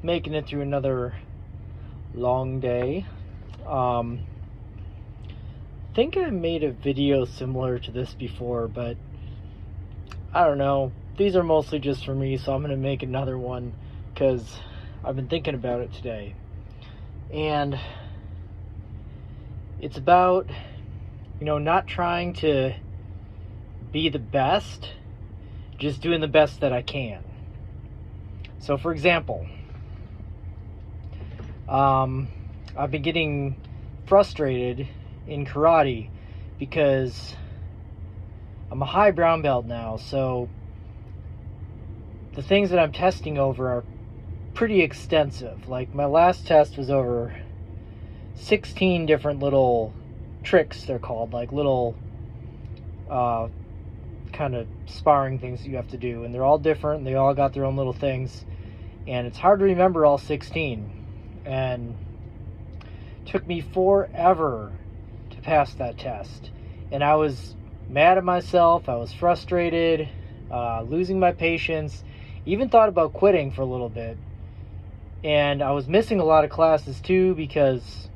making it through another long day. I think I made a video similar to this before, but I don't know. These are mostly just for me, so I'm going to make another one because I've been thinking about it today. And it's about, not trying to be the best, just doing the best that I can. So, for example, I've been getting frustrated in karate because I'm a high brown belt now, so the things that I'm testing over are pretty extensive. Like, my last test was over 16 different little tricks, they're called, like little kind of sparring things that you have to do, and they're all different. They all got their own little things, and it's hard to remember all 16, and it took me forever to pass that test, and I was mad at myself. I was frustrated, losing my patience, even thought about quitting for a little bit. And I was missing a lot of classes too because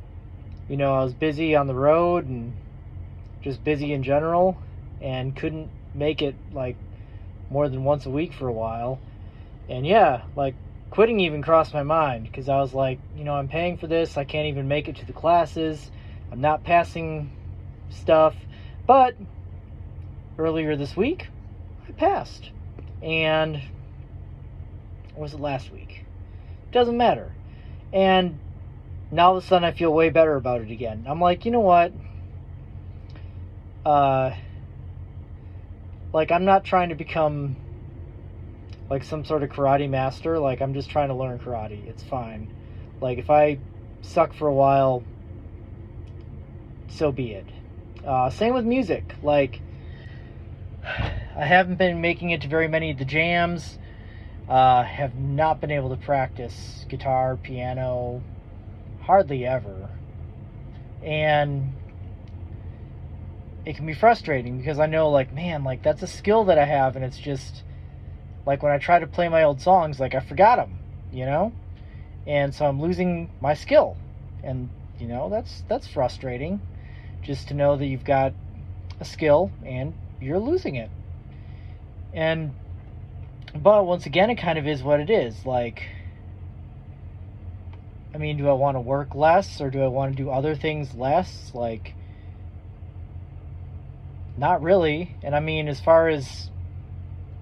I was busy on the road and just busy in general, and couldn't make it like more than once a week for a while. And quitting even crossed my mind because I was like, I'm paying for this. I can't even make it to the classes. I'm not passing stuff. But earlier this week, I passed. And or was it last week? Doesn't matter. And now all of a sudden I feel way better about it again. I'm like, you know what? I'm not trying to become like some sort of karate master. Like, I'm just trying to learn karate. It's fine. Like, if I suck for a while, so be it. Same with music. Like, I haven't been making it to very many of the jams. Have not been able to practice guitar, piano, hardly ever. And it can be frustrating because I know, that's a skill that I have, and it's just, like, when I try to play my old songs, I forgot them, And so I'm losing my skill. And, that's frustrating, just to know that you've got a skill and you're losing it. But once again, it kind of is what it is. Do I want to work less, or do I want to do other things less? Not really. And as far as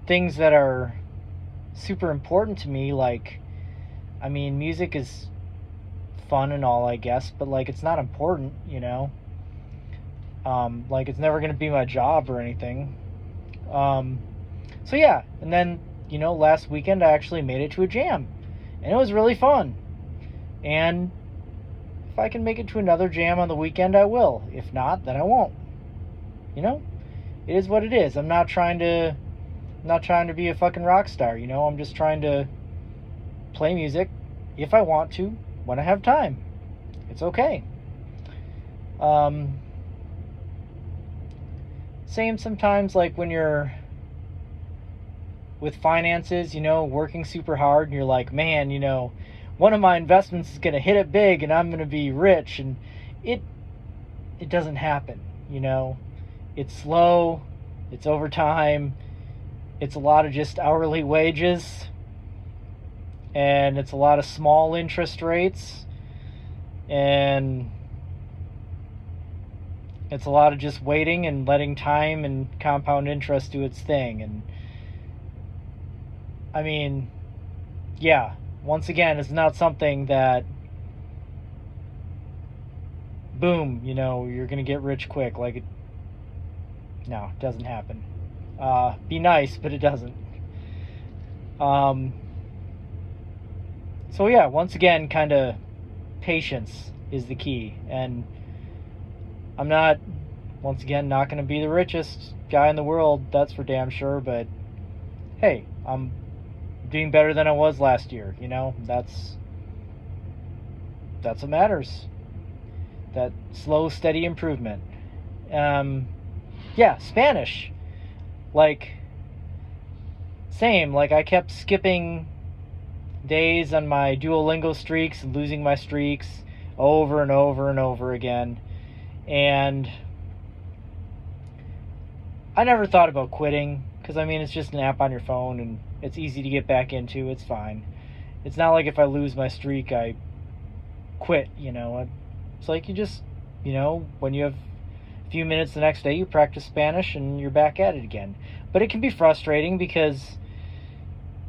things that are super important to me, music is fun and all, I guess, but it's not important, it's never going to be my job or anything. So yeah, and then, last weekend I actually made it to a jam, and it was really fun. And if I can make it to another jam on the weekend, I will. If not, then I won't. It is what it is. I'm not trying to be a fucking rock star, I'm just trying to play music if I want to, when I have time. It's okay. Same sometimes, when you're with finances, working super hard, and you're like, man, one of my investments is going to hit it big and I'm going to be rich, and it doesn't happen. It's slow, it's over time, it's a lot of just hourly wages, and it's a lot of small interest rates, and it's a lot of just waiting and letting time and compound interest do its thing. And once again, it's not something that, boom, you're going to get rich quick. No, it doesn't happen. Be nice, but it doesn't. So yeah, once again, kind of patience is the key. And I'm not, once again, not going to be the richest guy in the world, that's for damn sure, but hey, I'm doing better than I was last year, that's what matters. That slow, steady improvement. Spanish. Same, I kept skipping days on my Duolingo streaks and losing my streaks over and over and over again. And I never thought about quitting, because I mean, it's just an app on your phone and it's easy to get back into. It's fine. It's not like if I lose my streak, I quit, It's like you just, when you have a few minutes the next day, you practice Spanish and you're back at it again. But it can be frustrating because,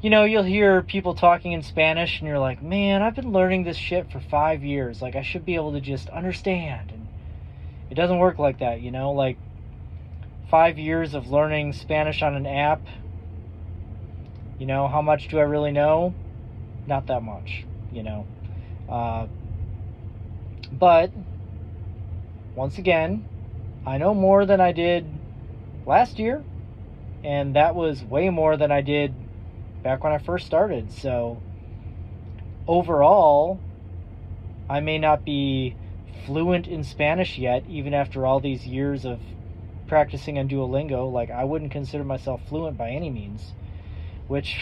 you'll hear people talking in Spanish and you're like, man, I've been learning this shit for 5 years. Like, I should be able to just understand. And it doesn't work like that, Like, 5 years of learning Spanish on an app, how much do I really know? Not that much, But, once again, I know more than I did last year, and that was way more than I did back when I first started. So, overall, I may not be fluent in Spanish yet, even after all these years of practicing on Duolingo. Like, I wouldn't consider myself fluent by any means, which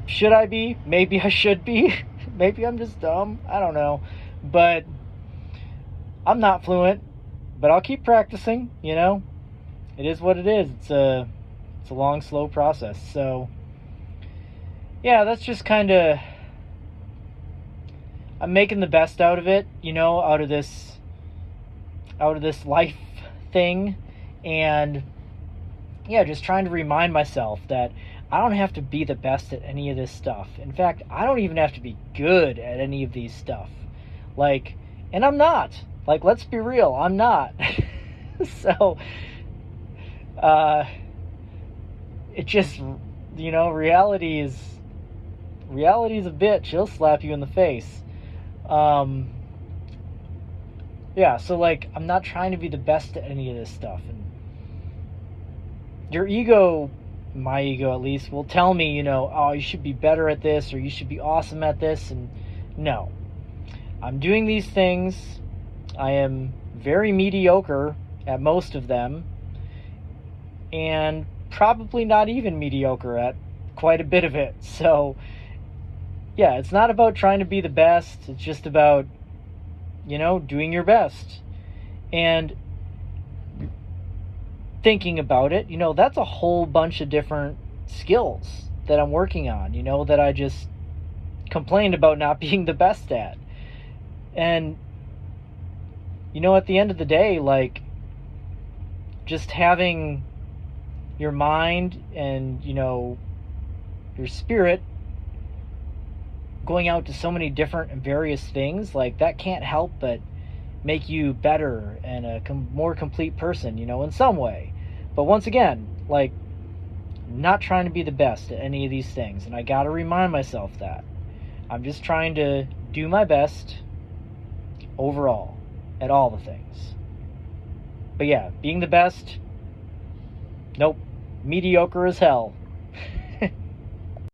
should I be? Maybe I should be. Maybe I'm just dumb. I don't know. But I'm not fluent, but I'll keep practicing, It is what it is. It's a long, slow process. So, yeah, that's just kind of, I'm making the best out of it, out of this life thing. And yeah, just trying to remind myself that I don't have to be the best at any of this stuff. In fact, I don't even have to be good at any of these stuff. Like, and I'm not. Like, let's be real, I'm not. So, it just, reality is a bitch. She'll slap you in the face. Yeah, so, like, I'm not trying to be the best at any of this stuff. And your ego, my ego at least, will tell me, oh, you should be better at this, or you should be awesome at this. And no, I'm doing these things. I am very mediocre at most of them, and probably not even mediocre at quite a bit of it. So, yeah, it's not about trying to be the best. It's just about, doing your best. And thinking about it, that's a whole bunch of different skills that I'm working on, that I just complained about not being the best at. And, at the end of the day, like, just having your mind and, your spirit going out to so many different and various things, like, that can't help but make you better and a more complete person, in some way. But once again, like, not trying to be the best at any of these things. And I got to remind myself that I'm just trying to do my best overall at all the things. But yeah, being the best, nope, mediocre as hell.